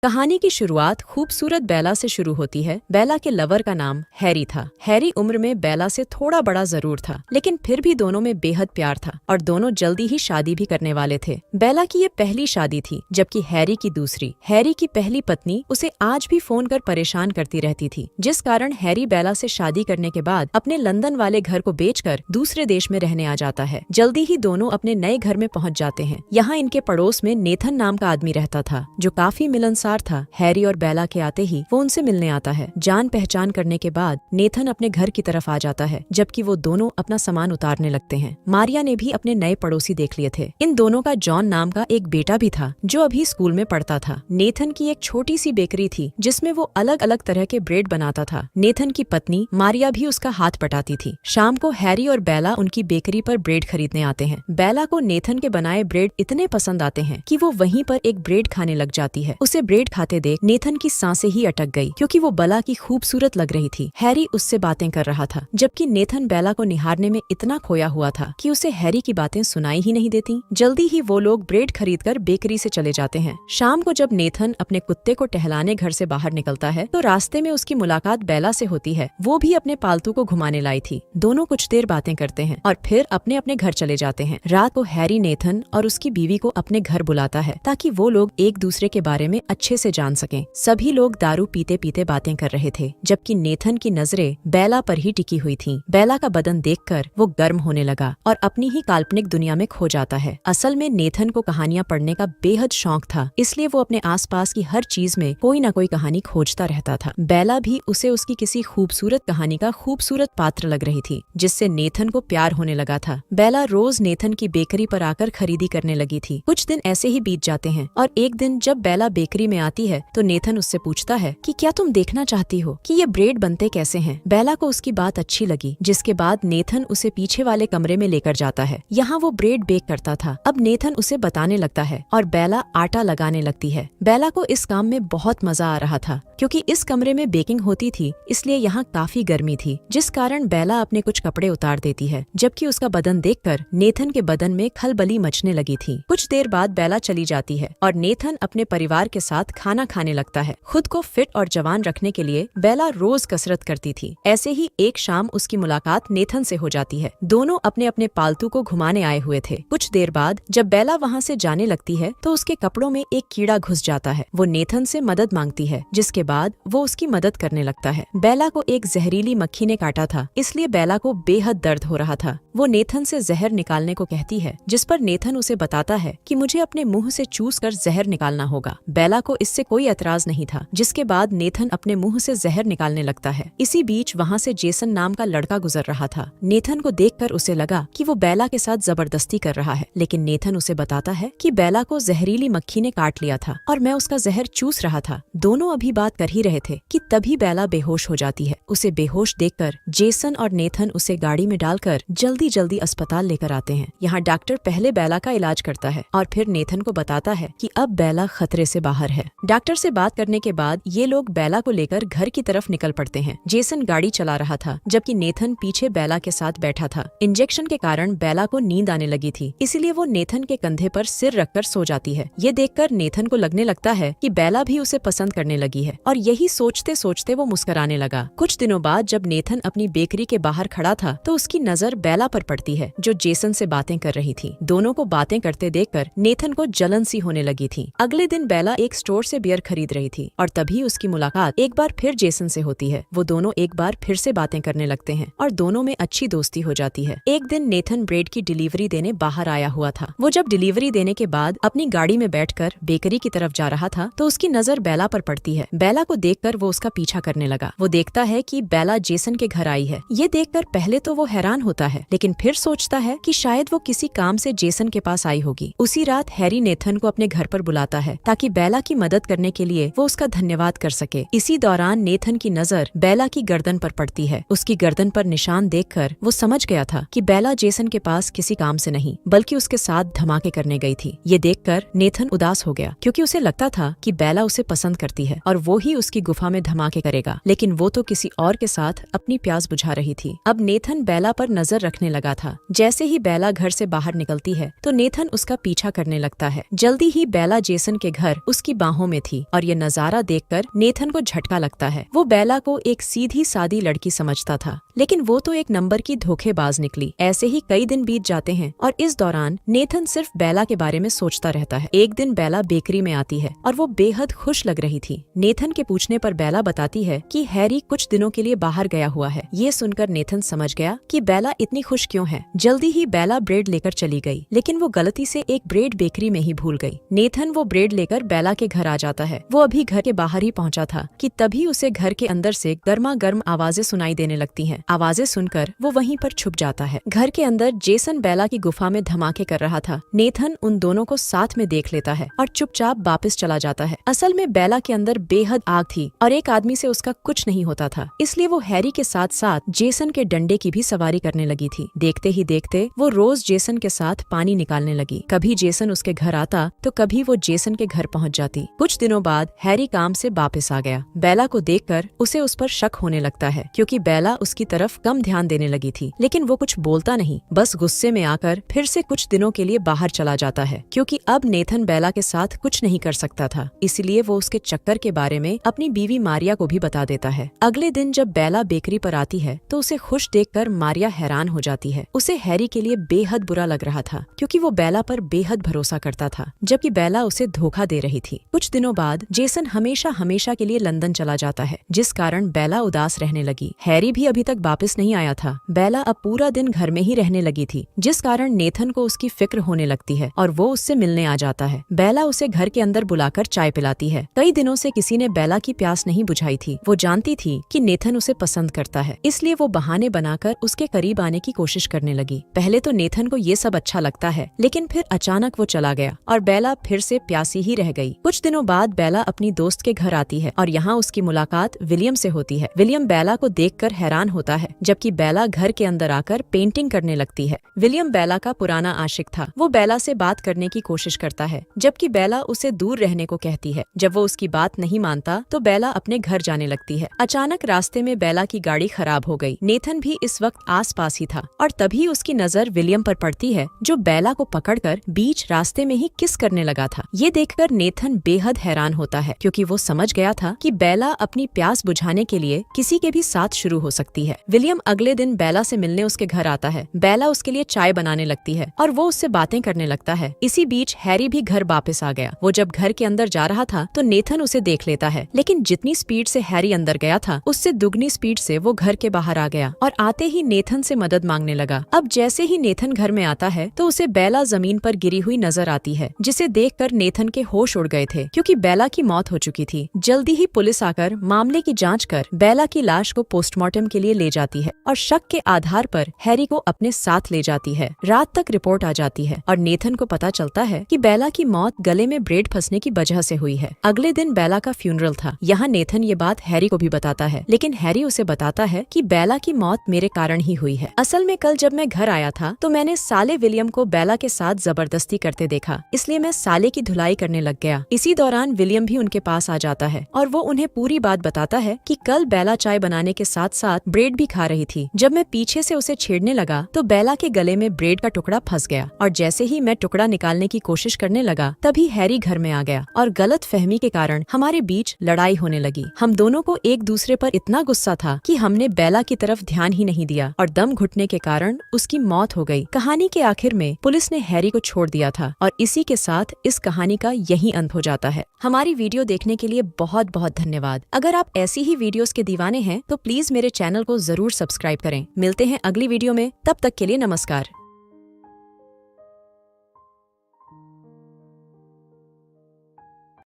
कहानी की शुरुआत खूबसूरत बेला से शुरू होती है। बेला के लवर का नाम हैरी था। हैरी उम्र में बेला से थोड़ा बड़ा जरूर था, लेकिन फिर भी दोनों में बेहद प्यार था और दोनों जल्दी ही शादी भी करने वाले थे। बेला की ये पहली शादी थी, जबकि हैरी की दूसरी। हैरी की पहली पत्नी उसे आज भी फोन कर परेशान करती रहती थी, जिस कारण हैरी बेला से शादी करने के बाद अपने लंदन वाले घर को बेचकर दूसरे देश में रहने आ जाता है। जल्दी ही दोनों अपने नए घर में पहुंच जाते हैं। यहाँ इनके पड़ोस में नेथन नाम का आदमी रहता था, जो काफी मिलनसार था। हैरी और बेला के आते ही वो उनसे मिलने आता है। जान पहचान करने के बाद नेथन अपने घर की तरफ आ जाता है, जबकि वो दोनों अपना सामान उतारने लगते हैं। मारिया ने भी अपने नए पड़ोसी देख लिए थे। इन दोनों का जॉन नाम का एक बेटा भी था, जो अभी स्कूल में पढ़ता था। नेथन की एक छोटी सी बेकरी थी, जिसमें वो अलग अलग तरह के ब्रेड बनाता था। नेथन की पत्नी मारिया भी उसका हाथ पटाती थी। शाम को हैरी और बेला उनकी बेकरी पर ब्रेड खरीदने आते हैं। बेला को नेथन के बनाए ब्रेड इतने पसंद आते हैं कि वो वहीं पर एक ब्रेड खाने लग जाती है। उसे ब्रेड खाते देख नेथन की सांसें ही अटक गई, क्योंकि वो बेला की खूबसूरत लग रही थी। हैरी उससे बातें कर रहा था, जबकि नेथन बेला को निहारने में इतना खोया हुआ था कि उसे हैरी की बातें सुनाई ही नहीं देती। जल्दी ही वो लोग ब्रेड खरीदकर बेकरी से चले जाते हैं। शाम को जब नेथन अपने कुत्ते को टहलाने घर से बाहर निकलता है, तो रास्ते में उसकी मुलाकात बेला से होती है। वो भी अपने पालतू को घुमाने लाई थी। दोनों कुछ देर बातें करते हैं और फिर अपने अपने घर चले जाते हैं। रात को हैरी नेथन और उसकी बीवी को अपने घर बुलाता है, ताकि वो लोग एक दूसरे के बारे में अच्छे से जान सकें। सभी लोग दारू पीते पीते बातें कर रहे थे, जबकि नेथन की नजरें बेला पर ही टिकी हुई थीं। बेला का बदन देखकर वो गर्म होने लगा और अपनी ही काल्पनिक दुनिया में खो जाता है। असल में नेथन को कहानियां पढ़ने का बेहद शौक था, इसलिए वो अपने आसपास की हर चीज में कोई न कोई कहानी खोजता रहता था। बेला भी उसे उसकी किसी खूबसूरत कहानी का खूबसूरत पात्र लग रही थी, जिससे नेथन को प्यार होने लगा था। बेला रोज नेथन की बेकरी पर आकर खरीदी करने लगी थी। कुछ दिन ऐसे ही बीत जाते हैं और एक दिन जब बेला बेकरी में आती है, तो नेथन उससे पूछता है कि क्या तुम देखना चाहती हो कि ये ब्रेड बनते कैसे हैं। बेला को उसकी बात अच्छी लगी, जिसके बाद नेथन उसे पीछे वाले कमरे में लेकर जाता है। यहाँ वो ब्रेड बेक करता था। अब नेथन उसे बताने लगता है और बेला आटा लगाने लगती है। बेला को इस काम में बहुत मजा आ रहा था, क्योंकि इस कमरे में बेकिंग होती थी, इसलिए यहाँ काफी गर्मी थी, जिस कारण बेला अपने कुछ कपड़े उतार देती है, जबकि उसका बदन देखकर नेथन के बदन में खलबली मचने लगी थी। कुछ देर बाद बेला चली जाती है और नेथन अपने परिवार के साथ खाना खाने लगता है। खुद को फिट और जवान रखने के लिए बेला रोज कसरत करती थी। ऐसे ही एक शाम उसकी मुलाकात नेथन से हो जाती है। दोनों अपने अपने पालतू को घुमाने आए हुए थे। कुछ देर बाद जब बेला वहाँ से जाने लगती है, तो उसके कपड़ों में एक कीड़ा घुस जाता है। वो नेथन से मदद मांगती है, जिसके बाद वो उसकी मदद करने लगता है। बेला को एक जहरीली मक्खी ने काटा था, इसलिए बेला को बेहद दर्द हो रहा था। वो नेथन से जहर निकालने को कहती है, जिस पर नेथन उसे बताता है कि मुझे अपने मुंह से चूस कर जहर निकालना होगा। बेला को इससे कोई एतराज नहीं था, जिसके बाद नेथन अपने मुंह से जहर निकालने लगता है। इसी बीच वहाँ से जेसन नाम का लड़का गुजर रहा था। नेथन को देखकर उसे लगा कि वो बेला के साथ जबरदस्ती कर रहा है, लेकिन नेथन उसे बताता है कि बेला को जहरीली मक्खी ने काट लिया था और मैं उसका जहर चूस रहा था। दोनों अभी बात कर ही रहे थे कि तभी बेला बेहोश हो जाती है। उसे बेहोश देखकर जेसन और नेथन उसे गाड़ी में डालकर जल्दी जल्दी अस्पताल लेकर आते हैं। यहाँ डॉक्टर पहले बेला का इलाज करता है और फिर नेथन को बताता है कि अब बेला खतरे से बाहर है। डॉक्टर से बात करने के बाद ये लोग बेला को लेकर घर की तरफ निकल पड़ते हैं। जेसन गाड़ी चला रहा था, जबकि नेथन पीछे बेला के साथ बैठा था। इंजेक्शन के कारण बेला को नींद आने लगी थी, इसीलिए वो नेथन के कंधे पर सिर रखकर सो जाती है। ये देखकर नेथन को लगने लगता है कि बेला भी उसे पसंद करने लगी है, और यही सोचते सोचते वो मुस्कुराने लगा। कुछ दिनों बाद जब नेथन अपनी बेकरी के बाहर खड़ा था, तो उसकी नजर बेला पर पड़ती है, जो जेसन से बातें कर रही थी। दोनों को बातें करते देखकर नेथन को जलन सी होने लगी थी। अगले दिन बेला एक स्टोर से बियर खरीद रही थी और तभी उसकी मुलाकात एक बार फिर जेसन से होती है। वो दोनों एक बार फिर से बातें करने लगते हैं और दोनों में अच्छी दोस्ती हो जाती है। एक दिन नेथन ब्रेड की डिलीवरी देने बाहर आया हुआ था। वो जब डिलीवरी देने के बाद अपनी गाड़ी में बैठकर बेकरी की तरफ जा रहा था, तो उसकी नजर बेला पर पड़ती है। बेला को देखकर वो उसका पीछा करने लगा। वो देखता है कि बेला जेसन के घर आई है। ये देखकर पहले तो वो हैरान होता है, लेकिन फिर सोचता है कि शायद वो किसी काम से जेसन के पास आई होगी। उसी रात हैरी नेथन को अपने घर पर बुलाता है, ताकि बेला की मदद करने के लिए वो उसका धन्यवाद कर सके। इसी दौरान नेथन की नजर बेला की गर्दन पर पड़ती है। उसकी गर्दन पर निशान देखकर वो समझ गया था कि बेला जेसन के पास किसी काम से नहीं, बल्कि उसके साथ धमाके करने गई थी। ये देखकर नेथन उदास हो गया, क्योंकि उसे लगता था कि बेला उसे पसंद करती है और वो ही उसकी गुफा में धमाके करेगा, लेकिन वो तो किसी और के साथ अपनी प्यास बुझा रही थी। अब नेथन बेला पर नजर रखने लगा था। जैसे ही बेला घर से बाहर निकलती है, तो नेथन उसका पीछा करने लगता है। जल्दी ही बेला जेसन के घर उसकी बाहों में थी और ये नजारा देखकर नेथन को झटका लगता है। वो बेला को एक सीधी सादी लड़की समझता था, लेकिन वो तो एक नंबर की धोखेबाज निकली। ऐसे ही कई दिन बीत जाते हैं और इस दौरान नेथन सिर्फ बेला के बारे में सोचता रहता है। एक दिन बेला बेकरी में आती है और वो बेहद खुश लग रही थी। नेथन के पूछने पर बेला बताती है कि हैरी कुछ दिनों के लिए बाहर गया हुआ है। ये सुनकर नेथन समझ गया कि बेला इतनी खुश क्यों है। जल्दी ही बेला ब्रेड लेकर चली गई, लेकिन वो गलती से एक ब्रेड बेकरी में ही भूल गई। नेथन वो ब्रेड लेकर बेला के घर आ जाता है। वो अभी घर के बाहर ही पहुंचा था कि तभी उसे घर के अंदर से गर्मा गर्म आवाजें सुनाई देने लगती हैं। आवाजें सुनकर वो वहीं पर छुप जाता है। घर के अंदर जेसन बेला की गुफा में धमाके कर रहा था। नेथन उन दोनों को साथ में देख लेता है और चुपचाप वापस चला जाता है। असल में बेला के अंदर बेहद आग थी और एक आदमी से उसका कुछ नहीं होता था, इसलिए वो हैरी के साथ साथ जेसन के डंडे की भी सवारी करने लगी थी। देखते ही देखते वो रोज जेसन के साथ पानी निकालने लगी। कभी जेसन उसके घर आता तो कभी वो जेसन के घर पहुंच जाती। कुछ दिनों बाद हैरी काम से वापस आ गया। बेला को देखकर उसे उस पर शक होने लगता है, क्योंकि बेला उसकी तरफ कम ध्यान देने लगी थी। लेकिन वो कुछ बोलता नहीं, बस गुस्से में आकर फिर से कुछ दिनों के लिए बाहर चला जाता है, क्योंकि अब नेथन बेला के साथ कुछ नहीं कर सकता था। इसलिए वो उसके चक्कर के बारे में अपनी बीवी मारिया को भी बता देता है। अगले दिन जब बेला बेकरी पर आती है तो उसे खुश देखकर मारिया हैरान हो जाती है। उसे हैरी के लिए बेहद बुरा लग रहा था, क्योंकि वो बेला पर बेहद भरोसा करता था, जबकि बेला उसे धोखा दे रही थी। कुछ दिनों बाद जेसन हमेशा हमेशा के लिए लंदन चला जाता है, जिस कारण बेला उदास रहने लगी। हैरी भी अभी तक वापस नहीं आया था। बेला अब पूरा दिन घर में ही रहने लगी थी, जिस कारण नेथन को उसकी फिक्र होने लगती है और वो उससे मिलने आ जाता है। बेला उसे घर के अंदर बुलाकर चाय पिलाती है। कई दिनों से किसी ने बेला की प्यास नहीं बुझाई थी। वो जानती थी कि नेथन उसे पसंद करता है, इसलिए वो बहाने बनाकर उसके करीब आने की कोशिश करने लगी। पहले तो नेथन को ये सब अच्छा लगता है, लेकिन फिर अचानक वो चला गया और बेला फिर से प्यासी ही रह गई। कुछ दिनों बाद बेला अपनी दोस्त के घर आती है और यहाँ उसकी मुलाकात विलियम से होती है। विलियम बेला को देखकर हैरान होता है, जबकि बेला घर के अंदर आकर पेंटिंग करने लगती है। विलियम बेला का पुराना आशिक था। वो बेला से बात करने की कोशिश करता है, जबकि बेला उसे दूर रहने को कहती है। जब वो उसकी बात नहीं मानता तो बेला अपने घर जाने लगती है। अचानक रास्ते में बेला की गाड़ी खराब हो गई। नेथन भी इस वक्त आसपास ही था और तभी उसकी नजर विलियम पर पड़ती है, जो बेला को पकड़कर बीच रास्ते में ही किस करने लगा था। ये देखकर नेथन बेहद हैरान होता है, क्योंकि वो समझ गया था कि बेला अपनी प्यास बुझाने के लिए किसी के भी साथ शुरू हो सकती है। विलियम अगले दिन बेला से मिलने उसके घर आता है। बेला उसके लिए चाय बनाने लगती है और वो उससे बातें करने लगता है। इसी बीच हैरी भी घर वापस आ गया। वो जब घर के अंदर जा रहा था तो नेथन उसे देख लेता है, लेकिन जितनी स्पीड से हैरी अंदर गया था उससे दुगनी स्पीड से वो घर के बाहर आ गया और आते ही नेथन से मदद मांगने लगा। अब जैसे ही नेथन घर में आता है तो उसे बेला जमीन पर गिरी हुई नजर आती है, जिसे देखकर नेथन के होश उड़ गए थे, क्योंकि बेला की मौत हो चुकी थी। जल्दी ही पुलिस आकर मामले की जांच कर बेला की लाश को पोस्टमार्टम के लिए ले जाती है और शक के आधार पर हैरी को अपने साथ ले जाती है। रात तक रिपोर्ट आ जाती है और नेथन को पता चलता है कि बेला की मौत गले में ब्रेड फंसने की वजह से हुई है। अगले दिन बेला का फ्यूनरल था। यहाँ नेथन ये बात हैरी को भी बताता है, लेकिन हैरी उसे बताता है कि बेला की मौत मेरे कारण ही हुई है। असल में कल जब मैं घर आया था तो मैंने साले विलियम को बेला के साथ जबरदस्ती करते देखा, इसलिए मैं साले की धुलाई करने लग गया। इसी दौरान विलियम भी उनके पास आ जाता है और वो उन्हें पूरी बात बताता है कि कल बेला चाय बनाने के साथ साथ ब्रेड भी खा रही थी। जब मैं पीछे से उसे छेड़ने लगा तो बेला के गले में ब्रेड का टुकड़ा फंस गया और जैसे ही मैं टुकड़ा निकालने की कोशिश करने लगा तभी हैरी घर में आ गया और गलत फहमी के कारण हमारे बीच लड़ाई होने लगी। हम दोनों को एक दूसरे पर इतना गुस्सा था कि हमने बेला की तरफ ध्यान ही नहीं दिया और दम घुटने के कारण उसकी मौत हो गई। कहानी के आखिर में पुलिस ने हैरी को छोड़ दिया था और इसी के साथ इस कहानी का यही अंत हो जाता है। हमारी वीडियो देखने के लिए बहुत बहुत धन्यवाद। अगर आप ऐसी ही वीडियोस के दीवाने हैं तो प्लीज मेरे चैनल को जरूर सब्सक्राइब करें। मिलते हैं अगली वीडियो में, तब तक के लिए नमस्कार।